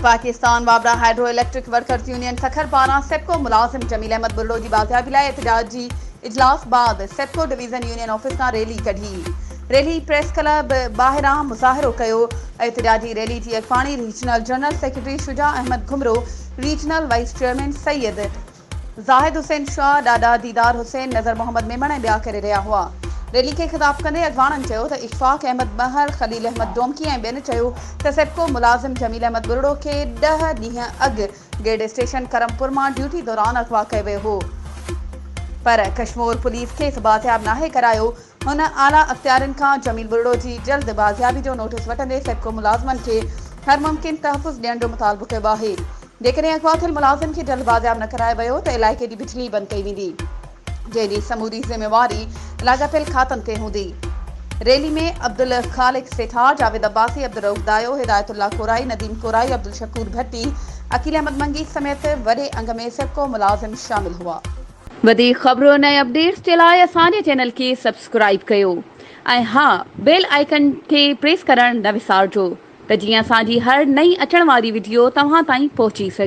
पाकिस्तान वाबरा hydro electric workers union Sukkur पारां SEPCO मुलाजिम जमील अहमद बुर्डो की बाज़ियाबी लाइ एहतजाजी इजलास बाद सेप्को डिवीज़न यूनियन ऑफिस खां रैली कढी। रैली प्रेस क्लब ॿाहिरां मुज़ाहिरो कयो। एहतजाजी रैली जी अॻवानी regional general secretary Shuja Ahmed Ghumro, regional vice chairman Syed Zahid Hussain Shah, ॾाॾा दीदार हुसैन, नज़र मोहम्मद मेमण ऐं ॿिया करे रहिया हुआ। रैली के खिताब कंदे अॻवाननि चयो त इशफाक अहमद बहर, खलील अहमद डोमकी ऐं ॿियनि चयो त सेप्को मुलाज़िम जमील अहमद बुर्डो खे 10 ॾींहं अॻु गेड स्टेशन करमपुर मां ड्यूटी दौरान अगवा कयो वियो हो, पर कश्मीर पुलिस खेसि बाज़ियाब नाहे करायो। हुन आला अख़्तियारनि खां जमील बुर्डो जी जल्द बाज़ियाबी जो नोटिस वठंदे सेप्को मुलाज़िमनि खे हर मुमकिन तहफ़ुज़ ॾियण जो मुतालबो कयो आहे। जेकॾहिं अगवा थियल मुलाज़िम खे जल्द बाज़ियाब न करायो वियो त इलाइक़े जी बिजली बंदि कई वेंदी, जंहिंजी समूरी ज़िम्मेवारी लाॻापियल खातनि ते हूंदी। रैली में अब्दुल ख़ालिक सेठार, जावेद अब्बासी, अब्दुल रऊफ़ दायो, हिदायतुल्लाह कोराई, नदीम कोराई, अब्दुल शकूर भट्टी, अकील अहमद मंगी समेत वॾे अंग में सेप्को मुलाज़िम शामिल हुआ। वधीक ख़बरुनि ऐं अपडेट्स जे लाइ असांजे चैनल खे सब्सक्राइब कयो ऐं हा, बेल आइकन खे प्रेस करणु न विसारिजो त जीअं असांजी हर नई अचण वारी वीडियो तव्हां ताईं पहुची सघे।